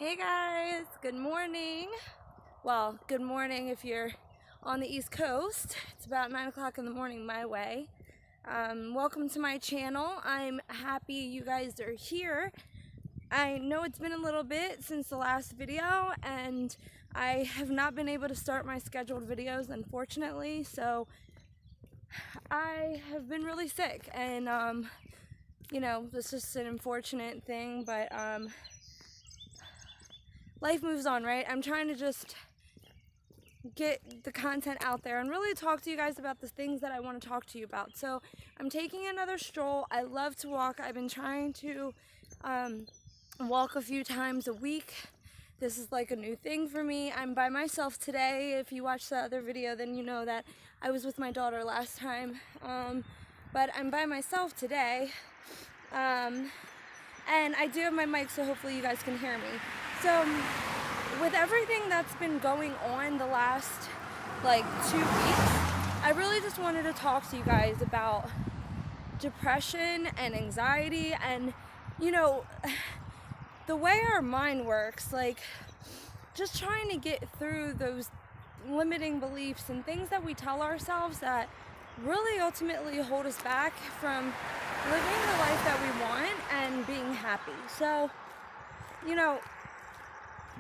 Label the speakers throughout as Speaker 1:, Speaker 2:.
Speaker 1: Hey guys, good morning. Well, good morning if you're on the East Coast. It's about 9 o'clock in the morning my way. Welcome to my channel. I'm happy you guys are here. I know it's been a little bit since the last video and I have not been able to start my scheduled videos, unfortunately, so I have been really sick and it's just an unfortunate thing, but life moves on, right? I'm trying to just get the content out there and really talk to you guys about the things that I want to talk to you about. So I'm taking another stroll. I love to walk. I've been trying to walk a few times a week. This is like a new thing for me. I'm by myself today. If you watched the other video, then you know that I was with my daughter last time. But I'm by myself today. And I do have my mic, so hopefully you guys can hear me. So with everything that's been going on the last 2 weeks, I really just wanted to talk to you guys about depression and anxiety and, the way our mind works, just trying to get through those limiting beliefs and things that we tell ourselves that really ultimately hold us back from living the life that we want and being happy. So,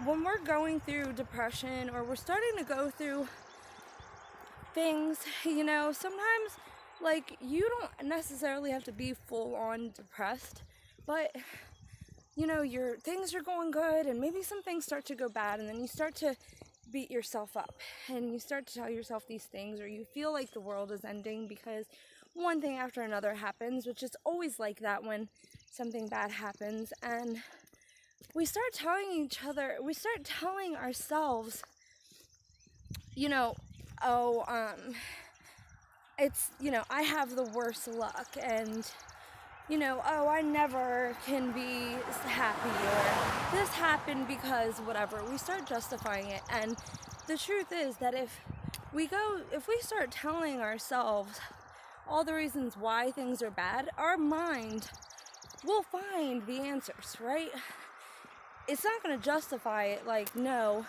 Speaker 1: when we're going through depression or we're starting to go through things, sometimes you don't necessarily have to be full on depressed, but your things are going good and maybe some things start to go bad and then you start to beat yourself up and you start to tell yourself these things, or you feel like the world is ending because one thing after another happens, which is always like that when something bad happens. And we start telling ourselves, it's, I have the worst luck, and, I never can be happy, or this happened because whatever. We start justifying it, and the truth is that if we start telling ourselves all the reasons why things are bad, our mind will find the answers, right? It's not going to justify it no,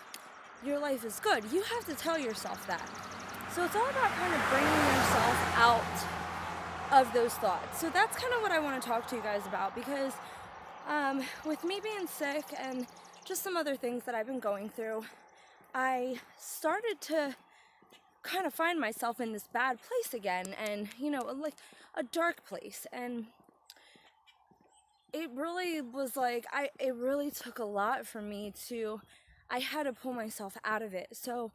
Speaker 1: your life is good. You have to tell yourself that. So it's all about kind of bringing yourself out of those thoughts. So that's kind of what I want to talk to you guys about, because with me being sick and just some other things that I've been going through, I started to kind of find myself in this bad place again, and like a dark place. And it really was it really took a lot for me I had to pull myself out of it. So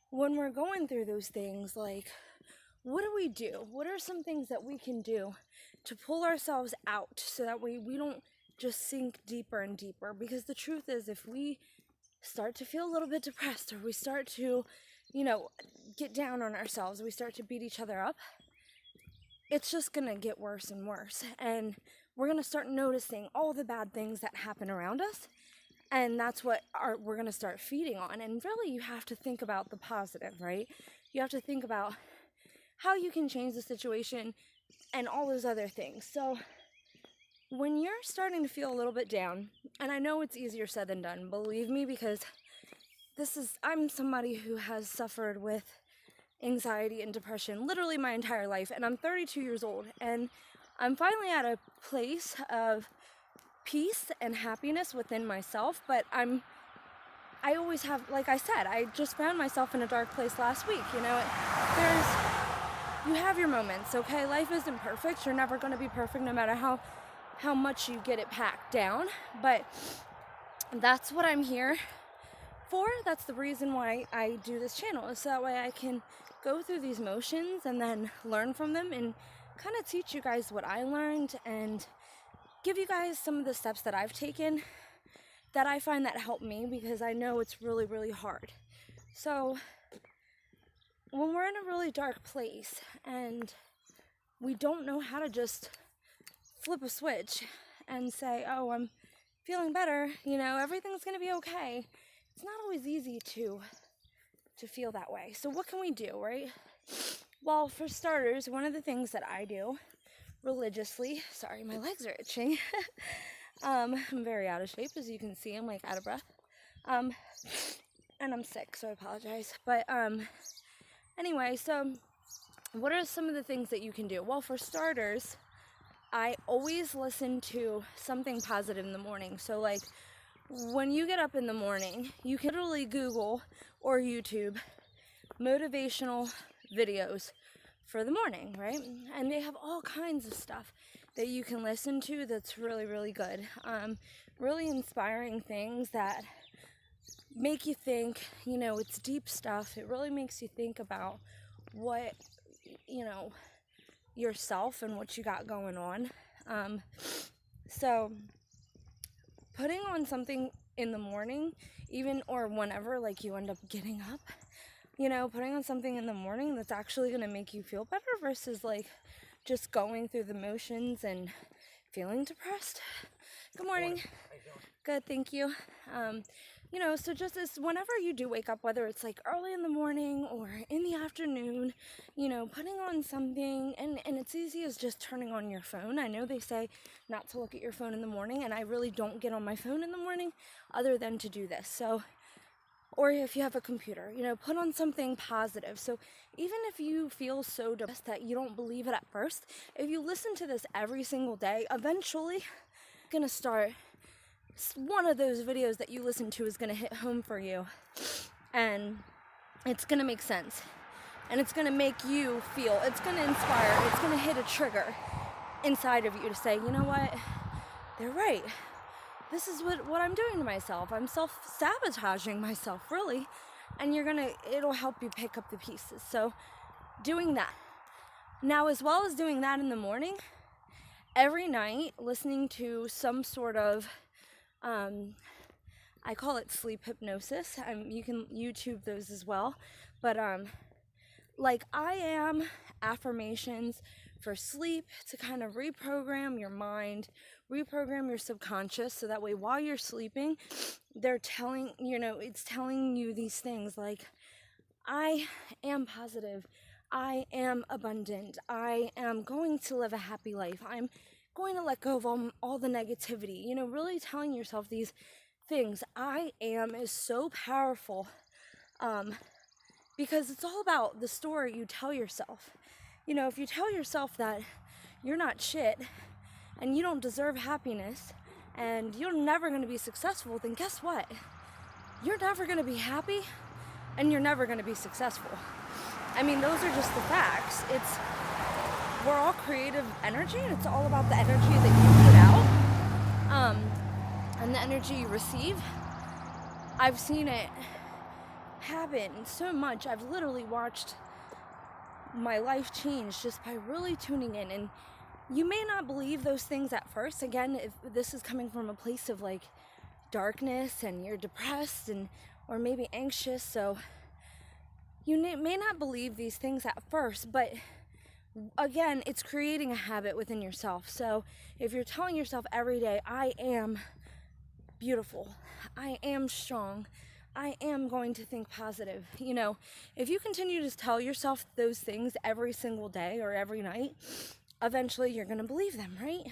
Speaker 1: when we're going through those things, what do we do? What are some things that we can do to pull ourselves out so that we don't just sink deeper and deeper? Because the truth is, if we start to feel a little bit depressed, or we start to, get down on ourselves, we start to beat each other up, it's just gonna get worse and worse. And we're gonna start noticing all the bad things that happen around us, and that's what we're gonna start feeding on. And really, you have to think about the positive, right? You have to think about how you can change the situation and all those other things. So when you're starting to feel a little bit down, and I know it's easier said than done, believe me, because I'm somebody who has suffered with anxiety and depression literally my entire life, and I'm 32 years old, and I'm finally at a place of peace and happiness within myself. But I always have, like I said, I just found myself in a dark place last week. You have your moments, okay? Life isn't perfect. You're never going to be perfect, no matter how much you get it packed down. But that's what I'm here for. That's the reason why I do this channel, is so that way I can go through these motions and then learn from them and kind of teach you guys what I learned and give you guys some of the steps that I've taken that I find that help me, because I know it's really, really hard. So when we're in a really dark place and we don't know how to just flip a switch and say, oh, I'm feeling better, everything's gonna be okay, it's not always easy to feel that way. So what can we do, right? Well, for starters, one of the things that I do religiously, sorry, my legs are itching, I'm very out of shape, as you can see. I'm like out of breath. And I'm sick, so I apologize. But anyway, so what are some of the things that you can do? Well, for starters, I always listen to something positive in the morning. So like when you get up in the morning, you can literally Google or YouTube motivational videos for the morning, right? And they have all kinds of stuff that you can listen to that's really, really good. Really inspiring things that make you think, you know, it's deep stuff. It really makes you think about what, you know, yourself and what you got going on. So putting on something in the morning, even or whenever like you end up getting up, you know, putting on something in the morning that's actually going to make you feel better versus like just going through the motions and feeling depressed. Good morning. Good, thank you. You know, so just as whenever you do wake up, whether it's like early in the morning or in the afternoon, you know, putting on something, and it's easy as just turning on your phone. I know they say not to look at your phone in the morning, and I really don't get on my phone in the morning other than to do this. So, or if you have a computer, you know, put on something positive. So even if you feel so depressed that you don't believe it at first, if you listen to this every single day, eventually it's gonna start. One of those videos that you listen to is going to hit home for you, and it's going to make sense, and it's going to make you feel, it's going to inspire, it's going to hit a trigger inside of you to say, you know what, they're right. This is what I'm doing to myself. I'm self-sabotaging myself, really, and it'll help you pick up the pieces. So doing that. Now, as well as doing that in the morning, every night, listening to some sort of I call it sleep hypnosis. You can YouTube those as well. But like I am affirmations for sleep to kind of reprogram your mind, reprogram your subconscious, so that way while you're sleeping, they're telling, you know, it's telling you these things like, I am positive, I am abundant, I am going to live a happy life, I'm going to let go of all the negativity, you know, really telling yourself these things. I am is so powerful, because it's all about the story you tell yourself. You know, if you tell yourself that you're not shit and you don't deserve happiness and you're never going to be successful, then guess what? You're never going to be happy and you're never going to be successful. I mean, those are just the facts. We're all creative energy, and it's all about the energy that you put out, and the energy you receive. I've seen it happen so much. I've literally watched my life change just by really tuning in. And you may not believe those things at first. Again, if this is coming from a place of like darkness and you're depressed or maybe anxious, so you may not believe these things at first, but again, it's creating a habit within yourself. So if you're telling yourself every day, I am beautiful, I am strong, I am going to think positive, you know, if you continue to tell yourself those things every single day or every night, eventually you're going to believe them, right?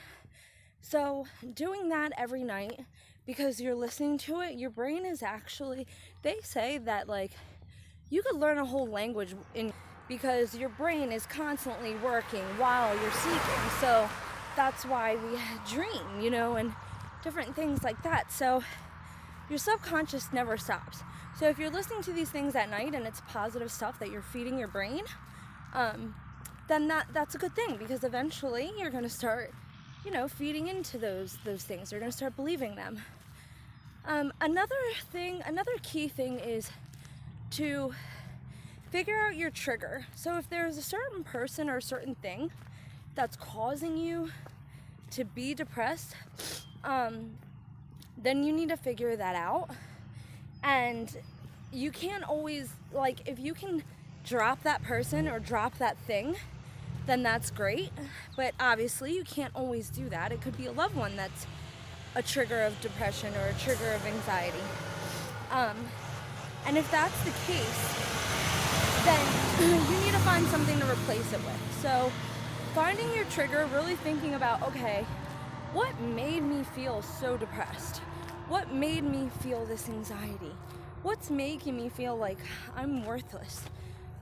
Speaker 1: So doing that every night, because you're listening to it, your brain is actually, they say that like you could learn a whole language because your brain is constantly working while you're sleeping. So that's why we dream, you know, and different things like that. So your subconscious never stops. So if you're listening to these things at night and it's positive stuff that you're feeding your brain, then that's a good thing, because eventually you're going to start, you know, feeding into those things. You're going to start believing them. Another key thing is to figure out your trigger. So if there's a certain person or a certain thing that's causing you to be depressed, then you need to figure that out. And you can't always, like, if you can drop that person or drop that thing, then that's great. But obviously you can't always do that. It could be a loved one that's a trigger of depression or a trigger of anxiety. And if that's the case, then you need to find something to replace it with. So finding your trigger, really thinking about, okay, what made me feel so depressed? What made me feel this anxiety? What's making me feel like I'm worthless?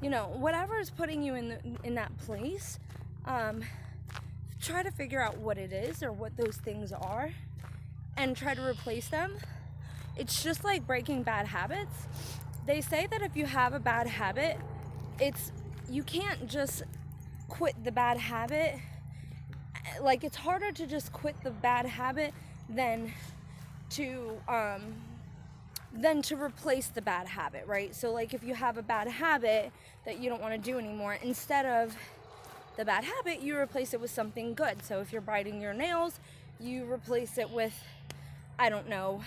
Speaker 1: You know, whatever is putting you in that place, try to figure out what it is or what those things are and try to replace them. It's just like breaking bad habits. They say that if you have a bad habit, you can't just quit the bad habit. Like, it's harder to just quit the bad habit than to replace the bad habit, right? So like, if you have a bad habit that you don't want to do anymore, instead of the bad habit, you replace it with something good. So if you're biting your nails, you replace it with, I don't know,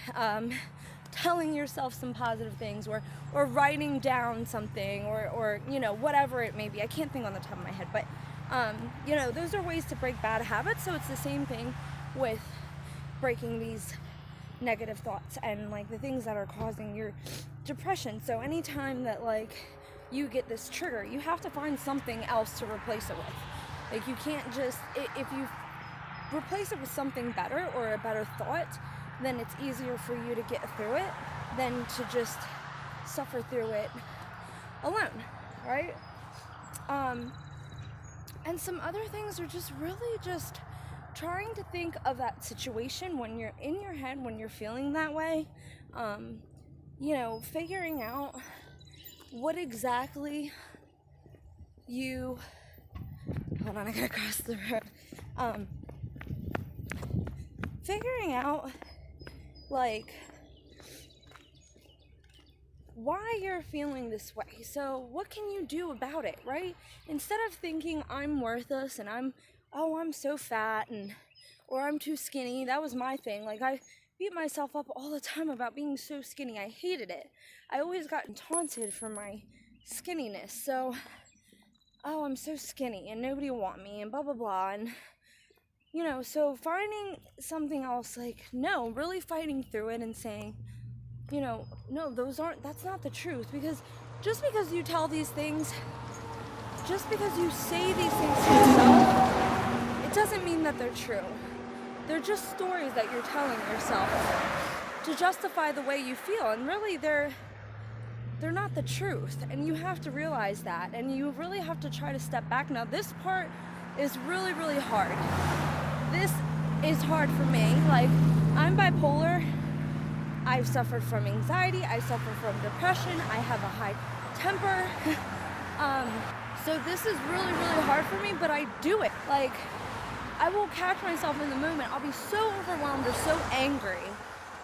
Speaker 1: telling yourself some positive things, or writing down something, or you know, whatever it may be. I can't think on the top of my head, but you know, those are ways to break bad habits. So it's the same thing with breaking these negative thoughts and like the things that are causing your depression. So anytime that like you get this trigger, you have to find something else to replace it with. Like, you can't just, if you replace it with something better or a better thought, then it's easier for you to get through it than to just suffer through it alone, right? And some other things are just really just trying to think of that situation when you're in your head, when you're feeling that way, you know, figuring out what exactly you, hold on, I gotta cross the road, figuring out like why you're feeling this way. So what can you do about it, right? Instead of thinking I'm worthless and I'm so fat, or I'm too skinny. That was my thing. Like, I beat myself up all the time about being so skinny. I hated it. I always got taunted for my skinniness. So, I'm so skinny and nobody will want me and blah, blah, blah. And, you know, so finding something else, like, no, really fighting through it and saying, you know, no, that's not the truth. Because just because you tell these things, just because you say these things to yourself, it doesn't mean that they're true. They're just stories that you're telling yourself to justify the way you feel. And really, they're not the truth. And you have to realize that. And you really have to try to step back. Now, this part is really, really hard. This is hard for me. Like, I'm bipolar. I've suffered from anxiety. I suffer from depression. I have a high temper. So this is really, really hard for me, but I do it. Like, I will catch myself in the moment. I'll be so overwhelmed or so angry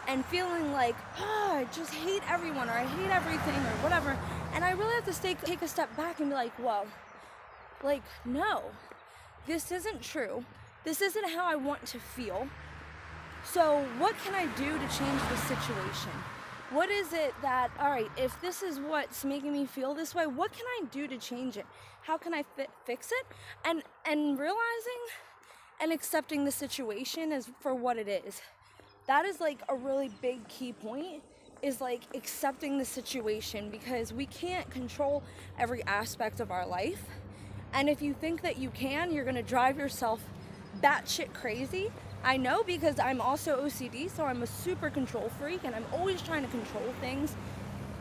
Speaker 1: and feeling like, I just hate everyone, or I hate everything, or whatever. And I really have to take a step back and be like, well, like, no, this isn't true. This isn't how I want to feel. So what can I do to change the situation? What is it that, all right, if this is what's making me feel this way, what can I do to change it? How can I fix it? And realizing and accepting the situation as for what it is. That is like a really big key point, is like accepting the situation, because we can't control every aspect of our life. And if you think that you can, you're gonna drive yourself batshit crazy. I know, because I'm also OCD, so I'm a super control freak, and I'm always trying to control things.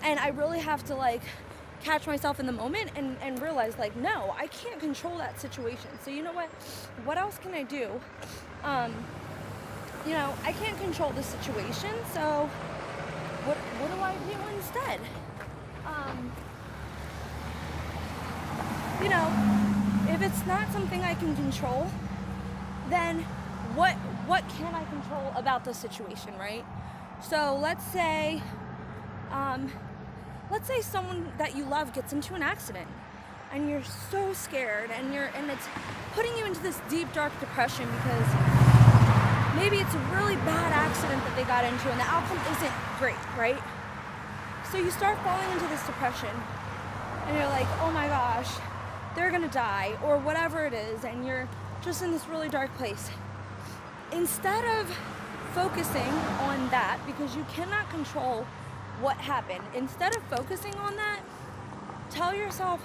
Speaker 1: And I really have to like catch myself in the moment and realize, like, no, I can't control that situation. So you know what else can I do? You know, I can't control the situation, so what do I do instead? You know, if it's not something I can control, then what can I control about the situation, right? So let's say someone that you love gets into an accident, and you're so scared, and it's putting you into this deep, dark depression, because maybe it's a really bad accident that they got into and the outcome isn't great, right? So you start falling into this depression, and you're like, oh my gosh, they're gonna die, or whatever it is, and you're just in this really dark place. Instead of focusing on that, because you cannot control what happened, instead of focusing on that, tell yourself,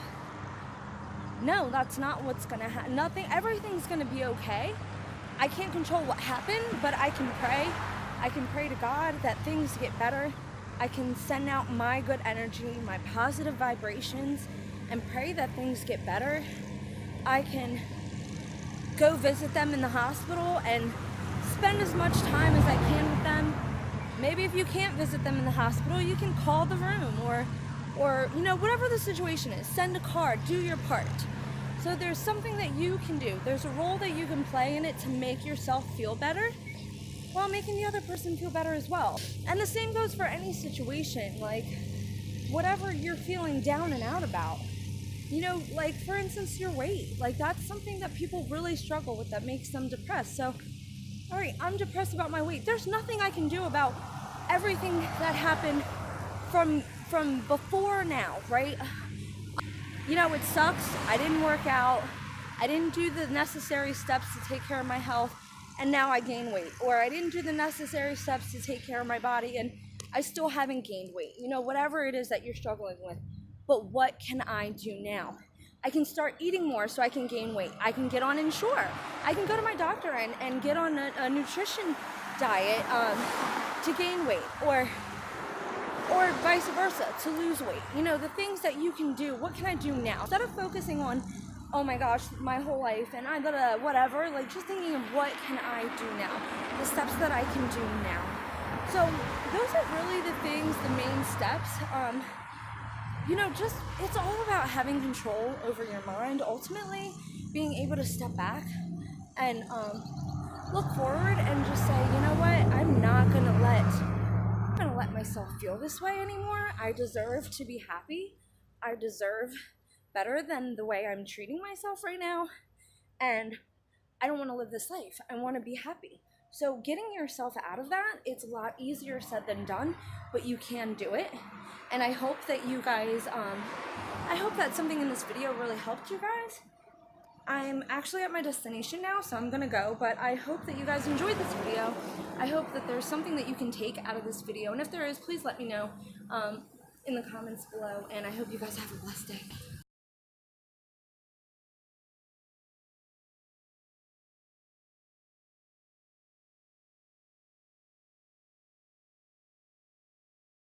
Speaker 1: no, that's not what's gonna happen. Everything's gonna be okay. I can't control what happened, but I can pray. I can pray to God that things get better. I can send out my good energy, my positive vibrations, and pray that things get better. I can go visit them in the hospital and spend as much time as I can with them. Maybe if you can't visit them in the hospital, you can call the room or you know, whatever the situation is, send a card, do your part. So there's something that you can do. There's a role that you can play in it to make yourself feel better while making the other person feel better as well. And the same goes for any situation, like whatever you're feeling down and out about. You know, like for instance, your weight. Like that's something that people really struggle with that makes them depressed. So, all right, I'm depressed about my weight. There's nothing I can do about everything that happened from before now, right? You know, it sucks. I didn't work out. I didn't do the necessary steps to take care of my health, and now I gain weight. Or I didn't do the necessary steps to take care of my body, and I still haven't gained weight. You know, whatever it is that you're struggling with. But what can I do now? I can start eating more so I can gain weight. I can get on Ensure. I can go to my doctor and get on a nutrition diet to gain weight, or vice versa, to lose weight. You know, the things that you can do, what can I do now? Instead of focusing on, oh my gosh, my whole life and I gotta whatever, like just thinking of what can I do now? The steps that I can do now. So those are really the things, the main steps. You know, just, it's all about having control over your mind, ultimately being able to step back and look forward and just say, you know what, I'm not gonna let myself feel this way anymore. I deserve to be happy. I deserve better than the way I'm treating myself right now, and I don't want to live this life. I want to be happy. So getting yourself out of that, it's a lot easier said than done, but you can do it. And I hope that you guys, I hope that something in this video really helped you guys. I'm actually at my destination now, so I'm gonna go, but I hope that you guys enjoyed this video. I hope that there's something that you can take out of this video, and if there is, please let me know in the comments below, and I hope you guys have a blessed day.